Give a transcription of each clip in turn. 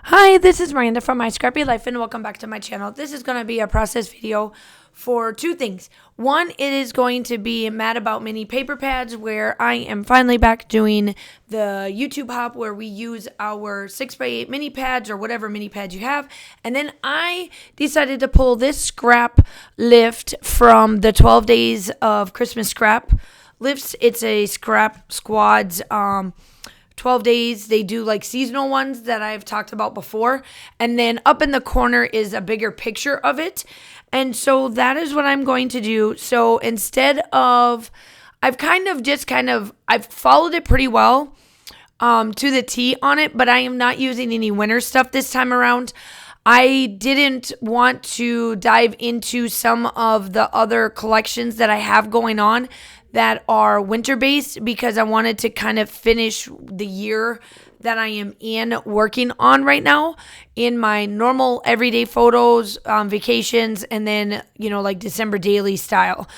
Hi, this is Miranda from My Scrappy Life and welcome back to my channel. This is going to be a process video for two things. One, it is going to be Mad About Mini Paper Pads, where I am finally back doing the YouTube hop where we use our 6x8 mini pads or whatever mini pads you have. And then I decided to pull this scrap lift from the 12 days of Christmas scrap lifts. It's a Scrap Squad's 12 days. They do like seasonal ones that I've talked about before. And then up in the corner is a bigger picture of it. And so that is what I'm going to do. So instead of, I've followed it pretty well to the T on it, but I am not using any winter stuff this time around. I didn't want to dive into some of the other collections that I have going on that are winter based because I wanted to kind of finish the year that I am in working on right now in my normal everyday photos, vacations, and then, like December daily style.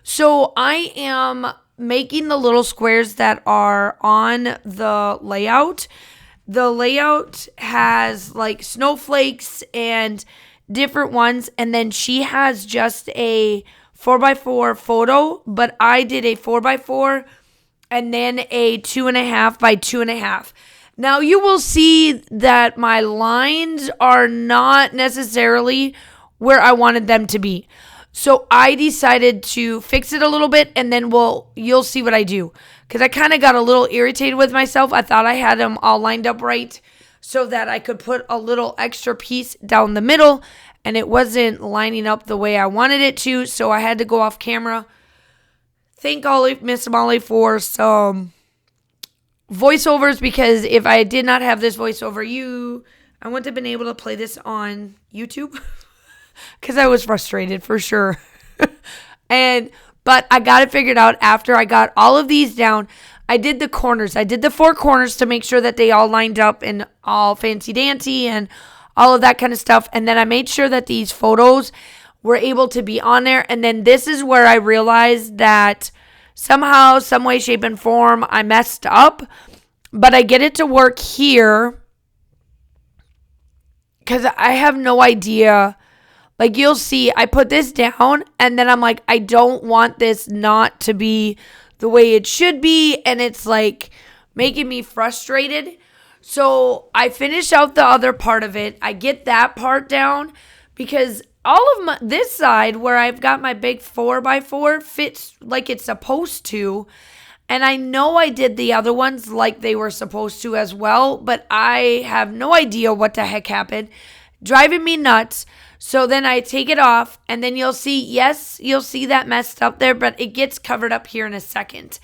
So I am making the little squares that are on the layout. The layout has like snowflakes and different ones, and then she has just a 4x4 photo, but I did a 4x4 and then a 2.5 by 2.5. Now you will see that my lines are not necessarily where I wanted them to be. So I decided to fix it a little bit, and then you'll see what I do. Because I kind of got a little irritated with myself. I thought I had them all lined up right so that I could put a little extra piece down the middle, and it wasn't lining up the way I wanted it to, so I had to go off camera. Thank Miss Molly for some voiceovers, because if I did not have this voiceover, I wouldn't have been able to play this on YouTube because I was frustrated for sure. But I got it figured out after I got all of these down. I did the corners. I did the four corners to make sure that they all lined up and all fancy dancy and all of that kind of stuff. And then I made sure that these photos were able to be on there. And then this is where I realized that somehow, some way, shape, and form, I messed up. But I get it to work here because I have no idea. Like, you'll see, I put this down, and then I'm like, I don't want this not to be the way it should be, and it's, like, making me frustrated. So I finish out the other part of it. I get that part down because all of this side where I've got my big 4x4 fits like it's supposed to. And I know I did the other ones like they were supposed to as well, but I have no idea what the heck happened. Driving me nuts. So then I take it off, and then you'll see that messed up there, but it gets covered up here in a second.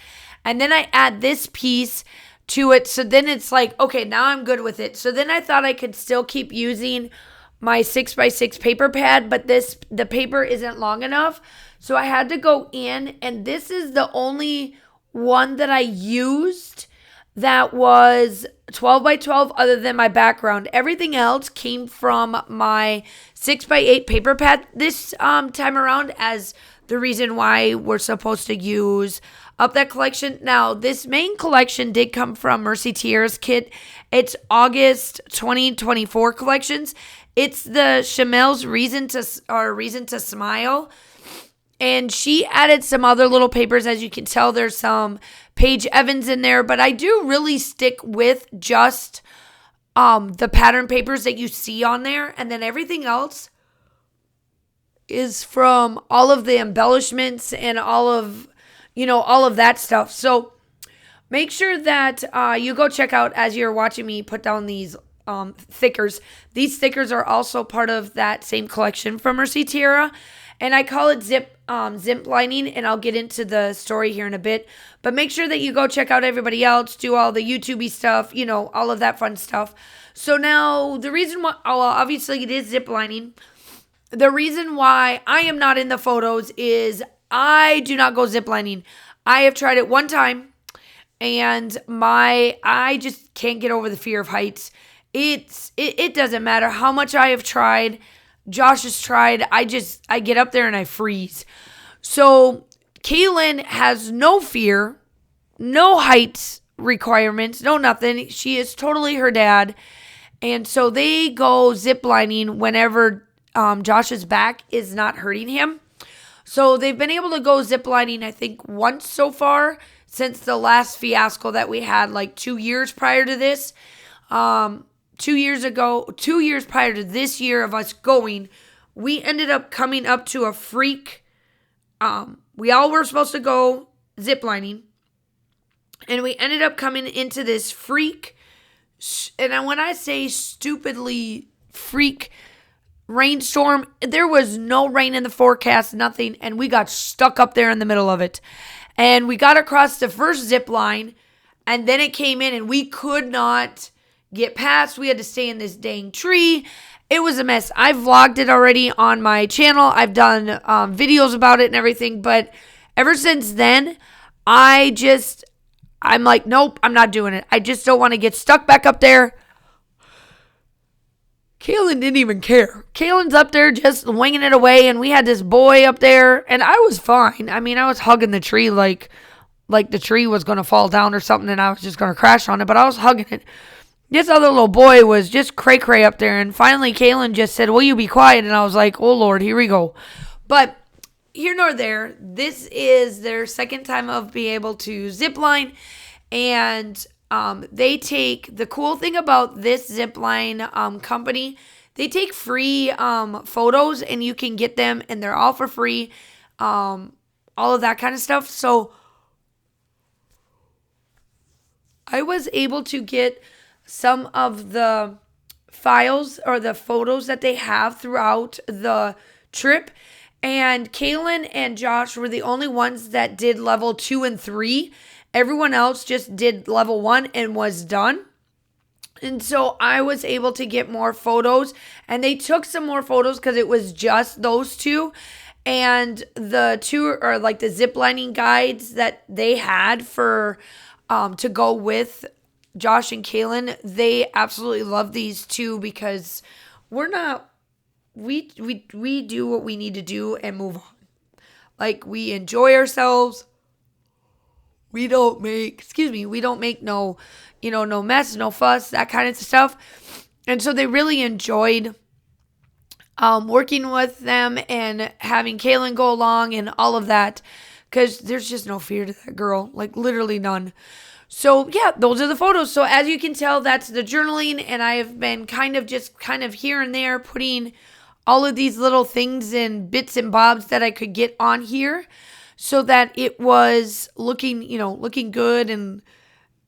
And then I add this piece to it. So then it's like, okay, now I'm good with it. So then I thought I could still keep using my 6x6 paper pad, but the paper isn't long enough. So I had to go in, and this is the only one that I used that was 12 by 12 other than my background. Everything else came from my 6x8 paper pad this time around as the reason why we're supposed to use up that collection. Now, this main collection did come from Mercy Tierra's kit. It's August 2024 collections. It's the Chamel's Reason to Smile. And she added some other little papers. As you can tell, there's some Paige Evans in there. But I do really stick with just the pattern papers that you see on there. And then everything else is from all of the embellishments and all of that stuff. So make sure that you go check out, as you're watching me put down these thickers. These stickers are also part of that same collection from Mercy Tierra. And I call it zip lining, and I'll get into the story here in a bit. But make sure that you go check out everybody else, do all the YouTube-y stuff, all of that fun stuff. So now the reason why, obviously it is zip lining. The reason why I am not in the photos is I do not go zip lining. I have tried it one time, and I just can't get over the fear of heights. It doesn't matter how much I have tried. Josh has tried. I get up there and I freeze. So Kaylin has no fear, no height requirements, no nothing. She is totally her dad. And so they go ziplining whenever Josh's back is not hurting him. So they've been able to go ziplining, I think, once so far since the last fiasco that we had like 2 years prior to this. 2 years ago, 2 years prior to this year of us going, we ended up coming up to a freak. We all were supposed to go ziplining. And we ended up coming into this freak, and when I say stupidly freak rainstorm, there was no rain in the forecast, nothing, and we got stuck up there in the middle of it. And we got across the first zip line, and then it came in, and we could not get past. We had to stay in this dang tree. It was a mess. I've vlogged it already on my channel. I've done videos about it and everything, but ever since then, I'm like, nope, I'm not doing it. I just don't want to get stuck back up there. Kaylin didn't even care. Kaylin's up there just winging it away, and we had this boy up there, and I was fine. I mean, I was hugging the tree like the tree was going to fall down or something, and I was just going to crash on it, but I was hugging it. This other little boy was just cray-cray up there, and finally Kaylin just said, will you be quiet? And I was like, oh, Lord, here we go. But here nor there, this is their second time of being able to zip line, and they take, the cool thing about this zip line company, they take free photos, and you can get them, and they're all for free, all of that kind of stuff. So I was able to get some of the files or the photos that they have throughout the trip. And Kaylin and Josh were the only ones that did level 2 and 3. Everyone else just did level 1 and was done. And so I was able to get more photos. And they took some more photos because it was just those two. And the two, or like the ziplining guides that they had for to go with Josh and Kaylin, they absolutely love these two because we do what we need to do and move on. Like, we enjoy ourselves. We don't make no mess, no fuss, that kind of stuff. And so they really enjoyed working with them and having Kaylin go along and all of that, because there's just no fear to that girl, like literally none. So yeah, those are the photos. So as you can tell, that's the journaling, and I have been kind of here and there putting all of these little things and bits and bobs that I could get on here so that it was looking good and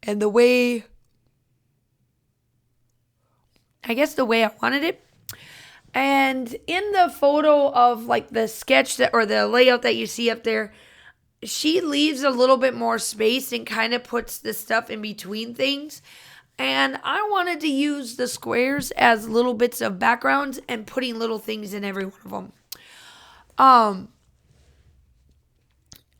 the way, I guess, the way I wanted it. And in the photo of like the sketch or the layout that you see up there, she leaves a little bit more space and kind of puts the stuff in between things. And I wanted to use the squares as little bits of backgrounds and putting little things in every one of them.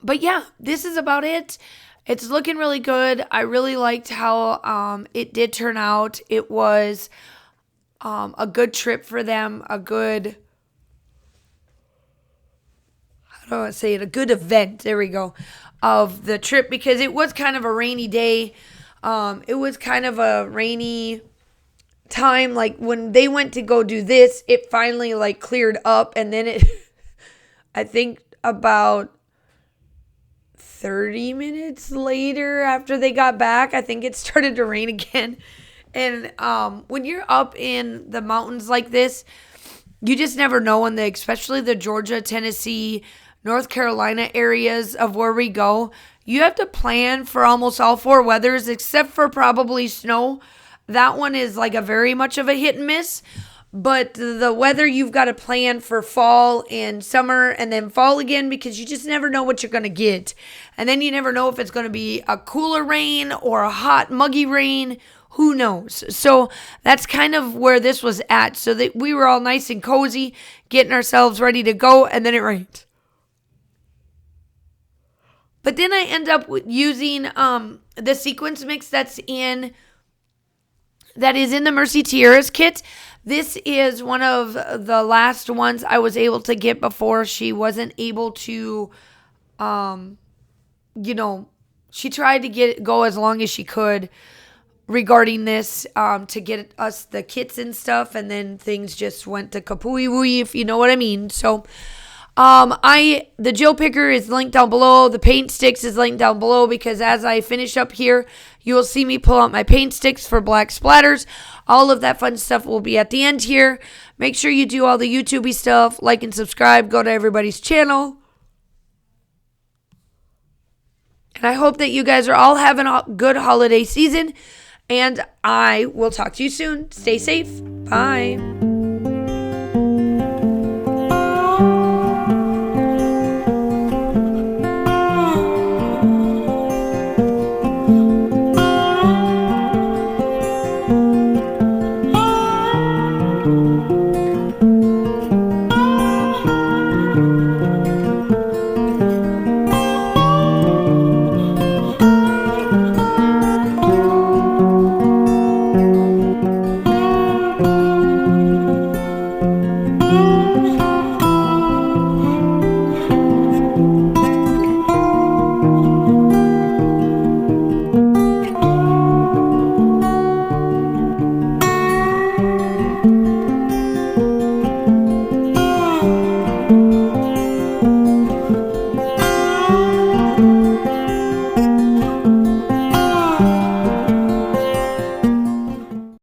But yeah, this is about it. It's looking really good. I really liked how it did turn out. It was a good trip for them, a good event, there we go, of the trip, because it was kind of a rainy day. It was kind of a rainy time. Like, when they went to go do this, it finally like cleared up, and then I think about 30 minutes later after they got back, I think it started to rain again. And when you're up in the mountains like this, you just never know, especially the Georgia, Tennessee, North Carolina areas of where we go, you have to plan for almost all 4 weathers, except for probably snow. That one is like a very much of a hit and miss. But the weather, you've got to plan for fall and summer and then fall again, because you just never know what you're going to get. And then you never know if it's going to be a cooler rain or a hot, muggy rain. Who knows? So that's kind of where this was at. So that we were all nice and cozy, getting ourselves ready to go, and then it rained. But then I end up using the sequence mix that is in the Mercy Tiaras kit. This is one of the last ones I was able to get before she wasn't able to, she tried to go as long as she could. regarding this to get us the kits and stuff, and then things just went to kapooey-wooey, if you know what I mean. So the gel picker is linked down below. The paint sticks is linked down below, because as I finish up here, you will see me pull out my paint sticks for black splatters. All of that fun stuff will be at the end here. Make sure you do all the YouTube-y stuff, like and subscribe, go to everybody's channel. And I hope that you guys are all having a good holiday season, and I will talk to you soon. Stay safe. Bye.